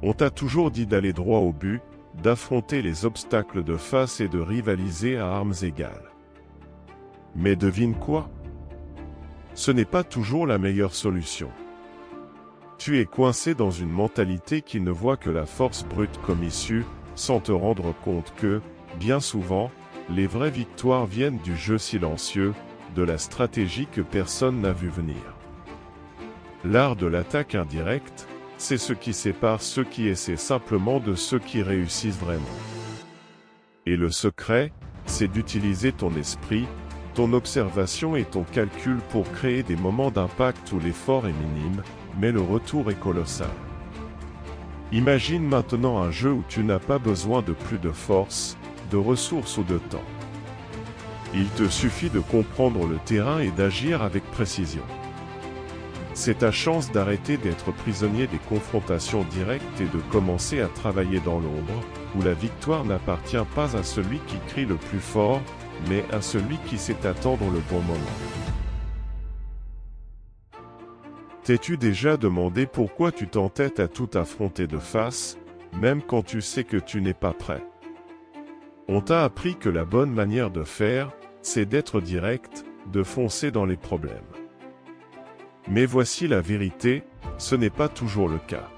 On t'a toujours dit d'aller droit au but, d'affronter les obstacles de face et de rivaliser à armes égales. Mais devine quoi? Ce n'est pas toujours la meilleure solution. Tu es coincé dans une mentalité qui ne voit que la force brute comme issue, sans te rendre compte que, bien souvent, les vraies victoires viennent du jeu silencieux, de la stratégie que personne n'a vu venir. L'art de l'attaque indirecte, c'est ce qui sépare ceux qui essaient simplement de ceux qui réussissent vraiment. Et le secret, c'est d'utiliser ton esprit, ton observation et ton calcul pour créer des moments d'impact où l'effort est minime, mais le retour est colossal. Imagine maintenant un jeu où tu n'as pas besoin de plus de force, de ressources ou de temps. Il te suffit de comprendre le terrain et d'agir avec précision. C'est ta chance d'arrêter d'être prisonnier des confrontations directes et de commencer à travailler dans l'ombre, où la victoire n'appartient pas à celui qui crie le plus fort, mais à celui qui sait attendre le bon moment. T'es-tu déjà demandé pourquoi tu t'entêtes à tout affronter de face, même quand tu sais que tu n'es pas prêt? On t'a appris que la bonne manière de faire, c'est d'être direct, de foncer dans les problèmes. Mais voici la vérité, ce n'est pas toujours le cas.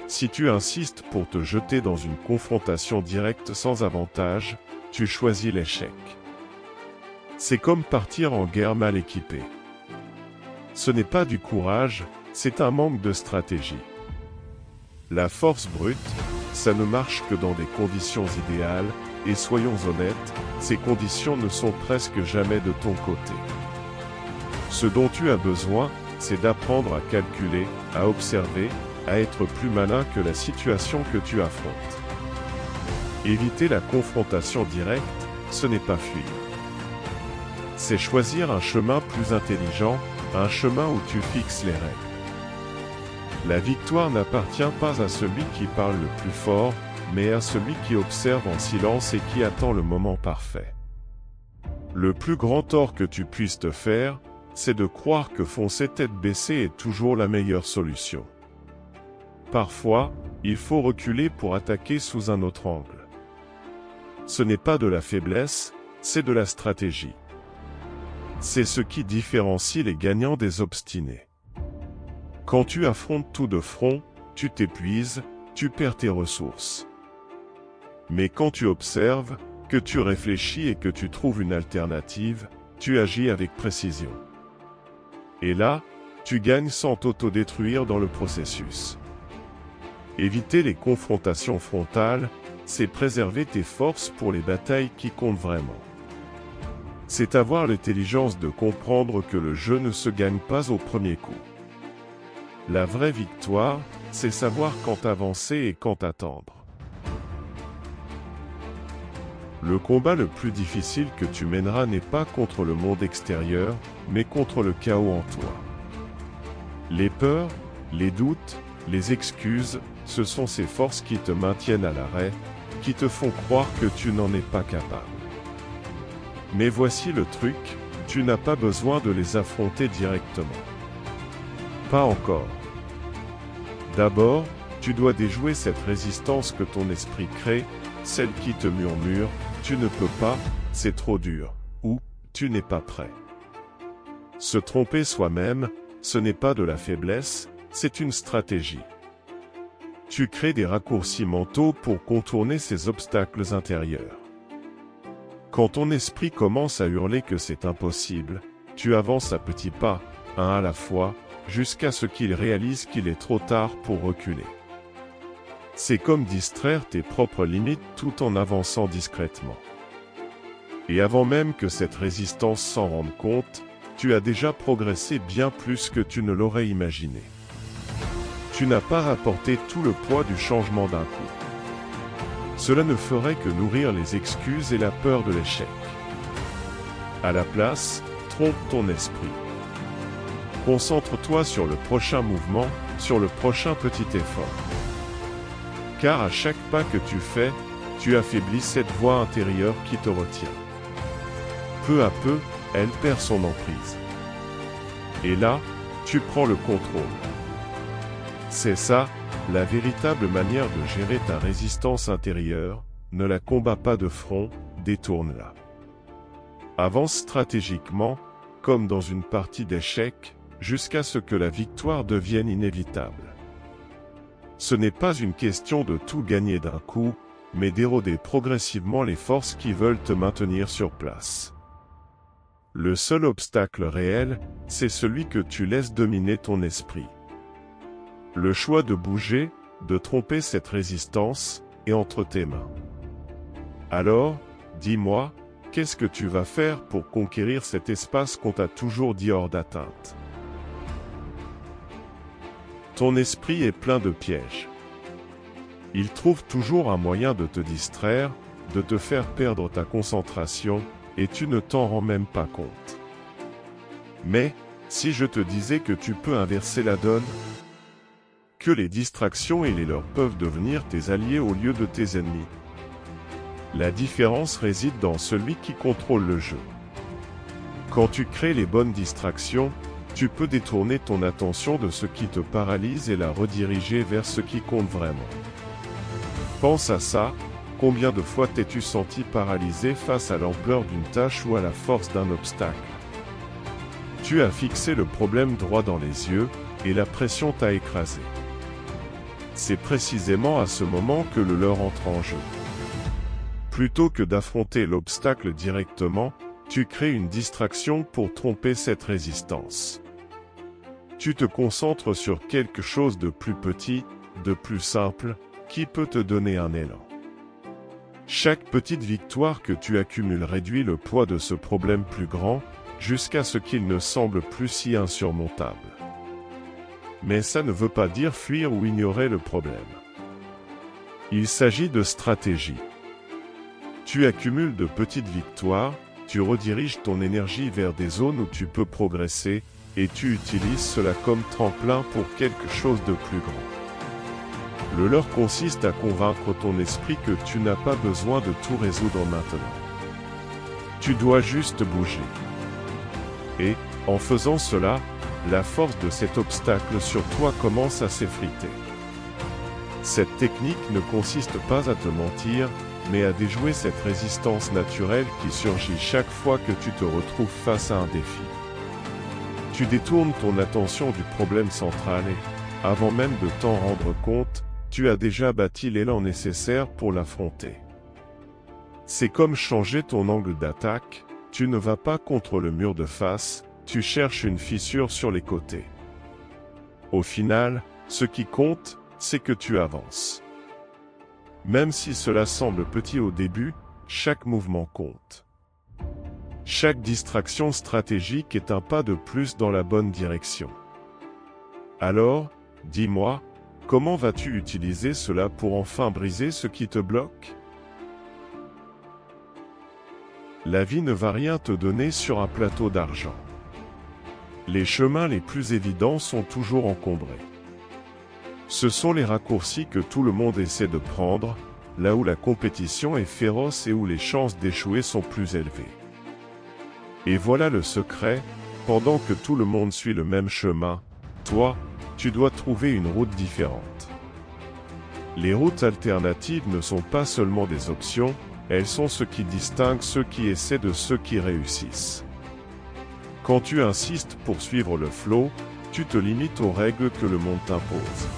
Si tu insistes pour te jeter dans une confrontation directe sans avantage, tu choisis l'échec. C'est comme partir en guerre mal équipé. Ce n'est pas du courage, c'est un manque de stratégie. La force brute, ça ne marche que dans des conditions idéales, et soyons honnêtes, ces conditions ne sont presque jamais de ton côté. Ce dont tu as besoin, c'est d'apprendre à calculer, à observer, à être plus malin que la situation que tu affrontes. Éviter la confrontation directe, ce n'est pas fuir. C'est choisir un chemin plus intelligent, un chemin où tu fixes les règles. La victoire n'appartient pas à celui qui parle le plus fort, mais à celui qui observe en silence et qui attend le moment parfait. Le plus grand tort que tu puisses te faire, c'est de croire que foncer tête baissée est toujours la meilleure solution. Parfois, il faut reculer pour attaquer sous un autre angle. Ce n'est pas de la faiblesse, c'est de la stratégie. C'est ce qui différencie les gagnants des obstinés. Quand tu affrontes tout de front, tu t'épuises, tu perds tes ressources. Mais quand tu observes, que tu réfléchis et que tu trouves une alternative, tu agis avec précision. Et là, tu gagnes sans t'autodétruire dans le processus. Éviter les confrontations frontales, c'est préserver tes forces pour les batailles qui comptent vraiment. C'est avoir l'intelligence de comprendre que le jeu ne se gagne pas au premier coup. La vraie victoire, c'est savoir quand avancer et quand attendre. Le combat le plus difficile que tu mèneras n'est pas contre le monde extérieur, mais contre le chaos en toi. Les peurs, les doutes, les excuses, ce sont ces forces qui te maintiennent à l'arrêt, qui te font croire que tu n'en es pas capable. Mais voici le truc, tu n'as pas besoin de les affronter directement. Pas encore. D'abord, tu dois déjouer cette résistance que ton esprit crée, celle qui te murmure « tu ne peux pas, c'est trop dur » ou « tu n'es pas prêt ». Se tromper soi-même, ce n'est pas de la faiblesse, c'est une stratégie. Tu crées des raccourcis mentaux pour contourner ces obstacles intérieurs. Quand ton esprit commence à hurler que c'est impossible, tu avances à petits pas, un à la fois, jusqu'à ce qu'il réalise qu'il est trop tard pour reculer. C'est comme distraire tes propres limites tout en avançant discrètement. Et avant même que cette résistance s'en rende compte, tu as déjà progressé bien plus que tu ne l'aurais imaginé. Tu n'as pas rapporté tout le poids du changement d'un coup. Cela ne ferait que nourrir les excuses et la peur de l'échec. À la place, trompe ton esprit. Concentre-toi sur le prochain mouvement, sur le prochain petit effort. Car à chaque pas que tu fais, tu affaiblis cette voix intérieure qui te retient. Peu à peu, elle perd son emprise. Et là, tu prends le contrôle. C'est ça, la véritable manière de gérer ta résistance intérieure, ne la combats pas de front, détourne-la. Avance stratégiquement, comme dans une partie d'échecs, jusqu'à ce que la victoire devienne inévitable. Ce n'est pas une question de tout gagner d'un coup, mais d'éroder progressivement les forces qui veulent te maintenir sur place. Le seul obstacle réel, c'est celui que tu laisses dominer ton esprit. Le choix de bouger, de tromper cette résistance, est entre tes mains. Alors, dis-moi, qu'est-ce que tu vas faire pour conquérir cet espace qu'on t'a toujours dit hors d'atteinte? Ton esprit est plein de pièges. Il trouve toujours un moyen de te distraire, de te faire perdre ta concentration, et tu ne t'en rends même pas compte. Mais, si je te disais que tu peux inverser la donne, que les distractions et les leurs peuvent devenir tes alliés au lieu de tes ennemis. La différence réside dans celui qui contrôle le jeu. Quand tu crées les bonnes distractions, tu peux détourner ton attention de ce qui te paralyse et la rediriger vers ce qui compte vraiment. Pense à ça, combien de fois t'es-tu senti paralysé face à l'ampleur d'une tâche ou à la force d'un obstacle? Tu as fixé le problème droit dans les yeux, et la pression t'a écrasé. C'est précisément à ce moment que le leurre entre en jeu. Plutôt que d'affronter l'obstacle directement, tu crées une distraction pour tromper cette résistance. Tu te concentres sur quelque chose de plus petit, de plus simple, qui peut te donner un élan. Chaque petite victoire que tu accumules réduit le poids de ce problème plus grand, jusqu'à ce qu'il ne semble plus si insurmontable. Mais ça ne veut pas dire fuir ou ignorer le problème. Il s'agit de stratégie. Tu accumules de petites victoires, tu rediriges ton énergie vers des zones où tu peux progresser, et tu utilises cela comme tremplin pour quelque chose de plus grand. Le leurre consiste à convaincre ton esprit que tu n'as pas besoin de tout résoudre maintenant. Tu dois juste bouger. Et, en faisant cela, la force de cet obstacle sur toi commence à s'effriter. Cette technique ne consiste pas à te mentir, mais à déjouer cette résistance naturelle qui surgit chaque fois que tu te retrouves face à un défi. Tu détournes ton attention du problème central et, avant même de t'en rendre compte, tu as déjà bâti l'élan nécessaire pour l'affronter. C'est comme changer ton angle d'attaque, tu ne vas pas contre le mur de face, tu cherches une fissure sur les côtés. Au final, ce qui compte, c'est que tu avances. Même si cela semble petit au début, chaque mouvement compte. Chaque distraction stratégique est un pas de plus dans la bonne direction. Alors, dis-moi, comment vas-tu utiliser cela pour enfin briser ce qui te bloque? La vie ne va rien te donner sur un plateau d'argent. Les chemins les plus évidents sont toujours encombrés. Ce sont les raccourcis que tout le monde essaie de prendre, là où la compétition est féroce et où les chances d'échouer sont plus élevées. Et voilà le secret, pendant que tout le monde suit le même chemin, toi, tu dois trouver une route différente. Les routes alternatives ne sont pas seulement des options, elles sont ce qui distingue ceux qui essaient de ceux qui réussissent. Quand tu insistes pour suivre le flot, tu te limites aux règles que le monde t'impose.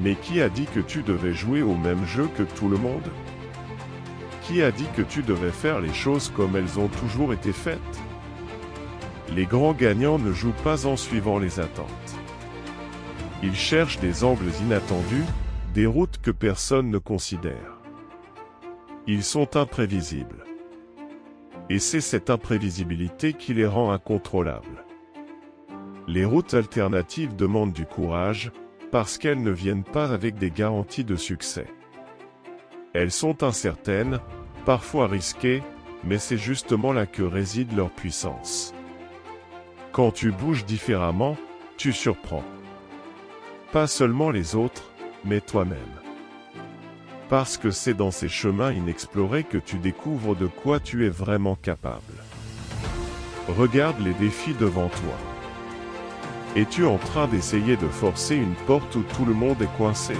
Mais qui a dit que tu devais jouer au même jeu que tout le monde? Qui a dit que tu devais faire les choses comme elles ont toujours été faites? Les grands gagnants ne jouent pas en suivant les attentes. Ils cherchent des angles inattendus, des routes que personne ne considère. Ils sont imprévisibles. Et c'est cette imprévisibilité qui les rend incontrôlables. Les routes alternatives demandent du courage, parce qu'elles ne viennent pas avec des garanties de succès. Elles sont incertaines, parfois risquées, mais c'est justement là que réside leur puissance. Quand tu bouges différemment, tu surprends. Pas seulement les autres, mais toi-même. Parce que c'est dans ces chemins inexplorés que tu découvres de quoi tu es vraiment capable. Regarde les défis devant toi. Es-tu en train d'essayer de forcer une porte où tout le monde est coincé?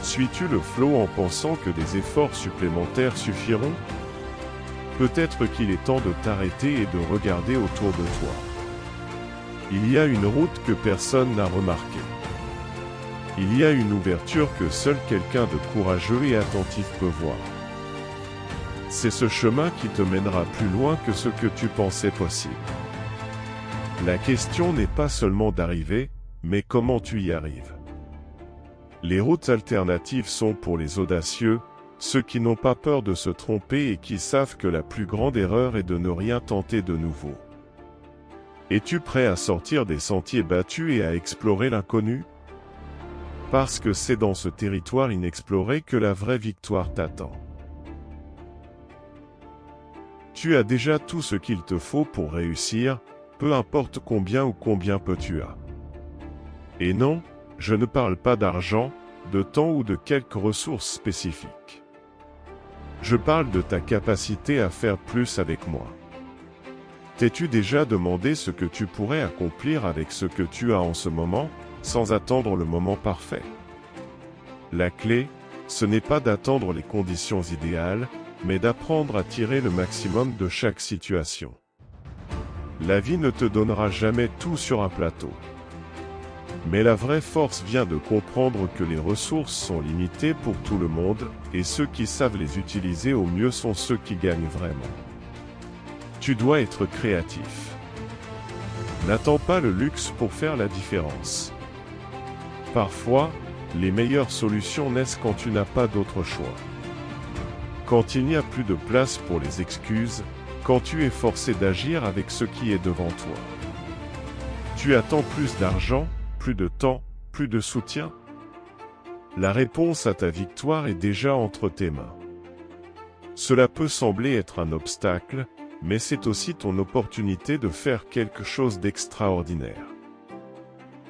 Suis-tu le flot en pensant que des efforts supplémentaires suffiront? Peut-être qu'il est temps de t'arrêter et de regarder autour de toi. Il y a une route que personne n'a remarquée. Il y a une ouverture que seul quelqu'un de courageux et attentif peut voir. C'est ce chemin qui te mènera plus loin que ce que tu pensais possible. La question n'est pas seulement d'arriver, mais comment tu y arrives. Les routes alternatives sont pour les audacieux, ceux qui n'ont pas peur de se tromper et qui savent que la plus grande erreur est de ne rien tenter de nouveau. Es-tu prêt à sortir des sentiers battus et à explorer l'inconnu? Parce que c'est dans ce territoire inexploré que la vraie victoire t'attend. Tu as déjà tout ce qu'il te faut pour réussir, peu importe combien ou combien peu tu as. Et non, je ne parle pas d'argent, de temps ou de quelques ressources spécifiques. Je parle de ta capacité à faire plus avec moi. T'es-tu déjà demandé ce que tu pourrais accomplir avec ce que tu as en ce moment, sans attendre le moment parfait? La clé, ce n'est pas d'attendre les conditions idéales, mais d'apprendre à tirer le maximum de chaque situation. La vie ne te donnera jamais tout sur un plateau. Mais la vraie force vient de comprendre que les ressources sont limitées pour tout le monde, et ceux qui savent les utiliser au mieux sont ceux qui gagnent vraiment. Tu dois être créatif. N'attends pas le luxe pour faire la différence. Parfois, les meilleures solutions naissent quand tu n'as pas d'autre choix. Quand il n'y a plus de place pour les excuses, quand tu es forcé d'agir avec ce qui est devant toi. Tu attends plus d'argent, plus de temps, plus de soutien? La réponse à ta victoire est déjà entre tes mains. Cela peut sembler être un obstacle, mais c'est aussi ton opportunité de faire quelque chose d'extraordinaire.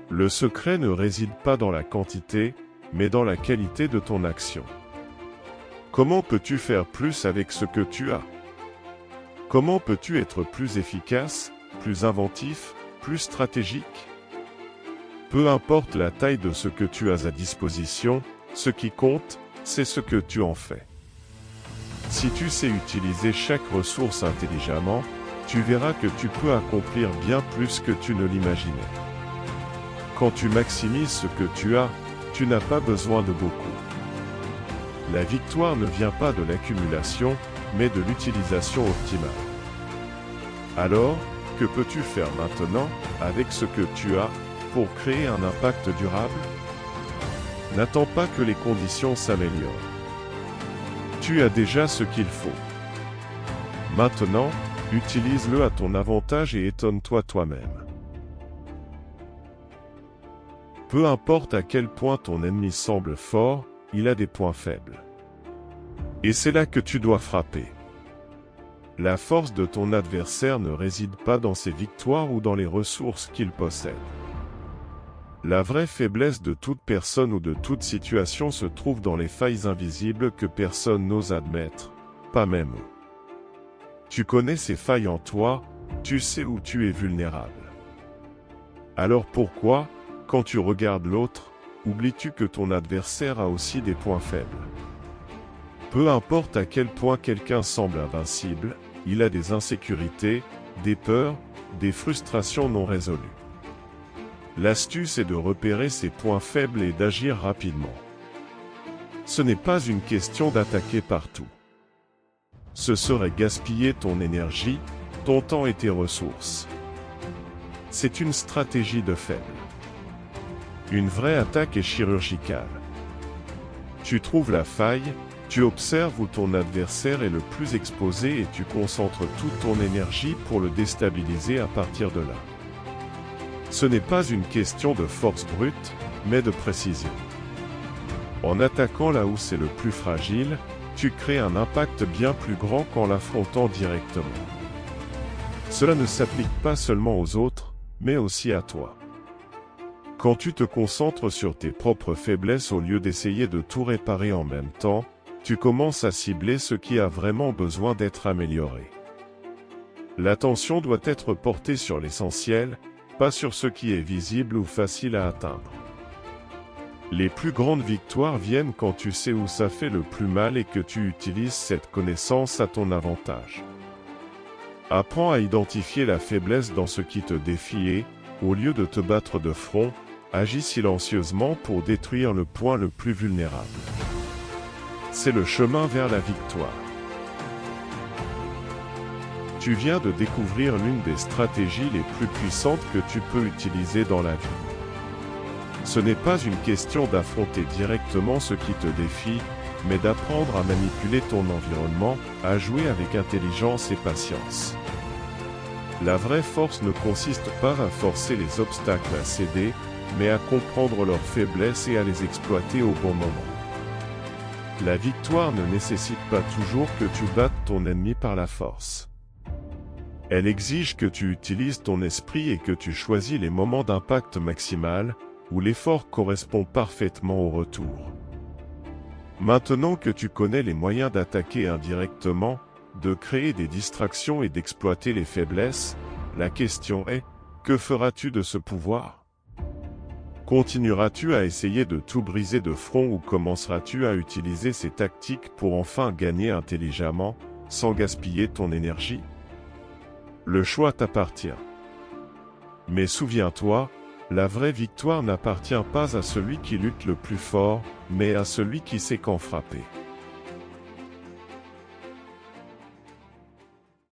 Le secret ne réside pas dans la quantité, mais dans la qualité de ton action. Comment peux-tu faire plus avec ce que tu as? Comment peux-tu être plus efficace, plus inventif, plus stratégique? Peu importe la taille de ce que tu as à disposition, ce qui compte, c'est ce que tu en fais. Si tu sais utiliser chaque ressource intelligemment, tu verras que tu peux accomplir bien plus que tu ne l'imaginais. Quand tu maximises ce que tu as, tu n'as pas besoin de beaucoup. La victoire ne vient pas de l'accumulation, mais de l'utilisation optimale. Alors, que peux-tu faire maintenant, avec ce que tu as, pour créer un impact durable? N'attends pas que les conditions s'améliorent. Tu as déjà ce qu'il faut. Maintenant, utilise-le à ton avantage et étonne-toi toi-même. Peu importe à quel point ton ennemi semble fort, il a des points faibles. Et c'est là que tu dois frapper. La force de ton adversaire ne réside pas dans ses victoires ou dans les ressources qu'il possède. La vraie faiblesse de toute personne ou de toute situation se trouve dans les failles invisibles que personne n'ose admettre, pas même eux. Tu connais ces failles en toi, tu sais où tu es vulnérable. Alors pourquoi, quand tu regardes l'autre, oublies-tu que ton adversaire a aussi des points faibles? Peu importe à quel point quelqu'un semble invincible, il a des insécurités, des peurs, des frustrations non résolues. L'astuce est de repérer ses points faibles et d'agir rapidement. Ce n'est pas une question d'attaquer partout. Ce serait gaspiller ton énergie, ton temps et tes ressources. C'est une stratégie de faible. Une vraie attaque est chirurgicale. Tu trouves la faille, tu observes où ton adversaire est le plus exposé et tu concentres toute ton énergie pour le déstabiliser à partir de là. Ce n'est pas une question de force brute, mais de précision. En attaquant là où c'est le plus fragile, tu crées un impact bien plus grand qu'en l'affrontant directement. Cela ne s'applique pas seulement aux autres, mais aussi à toi. Quand tu te concentres sur tes propres faiblesses au lieu d'essayer de tout réparer en même temps, tu commences à cibler ce qui a vraiment besoin d'être amélioré. L'attention doit être portée sur l'essentiel, pas sur ce qui est visible ou facile à atteindre. Les plus grandes victoires viennent quand tu sais où ça fait le plus mal et que tu utilises cette connaissance à ton avantage. Apprends à identifier la faiblesse dans ce qui te défie et, au lieu de te battre de front, agis silencieusement pour détruire le point le plus vulnérable. C'est le chemin vers la victoire. Tu viens de découvrir l'une des stratégies les plus puissantes que tu peux utiliser dans la vie. Ce n'est pas une question d'affronter directement ce qui te défie, mais d'apprendre à manipuler ton environnement, à jouer avec intelligence et patience. La vraie force ne consiste pas à forcer les obstacles à céder, mais à comprendre leurs faiblesses et à les exploiter au bon moment. La victoire ne nécessite pas toujours que tu battes ton ennemi par la force. Elle exige que tu utilises ton esprit et que tu choisis les moments d'impact maximal, où l'effort correspond parfaitement au retour. Maintenant que tu connais les moyens d'attaquer indirectement, de créer des distractions et d'exploiter les faiblesses, la question est, que feras-tu de ce pouvoir? Continueras-tu à essayer de tout briser de front ou commenceras-tu à utiliser ces tactiques pour enfin gagner intelligemment, sans gaspiller ton énergie? Le choix t'appartient. Mais souviens-toi, la vraie victoire n'appartient pas à celui qui lutte le plus fort, mais à celui qui sait quand frapper.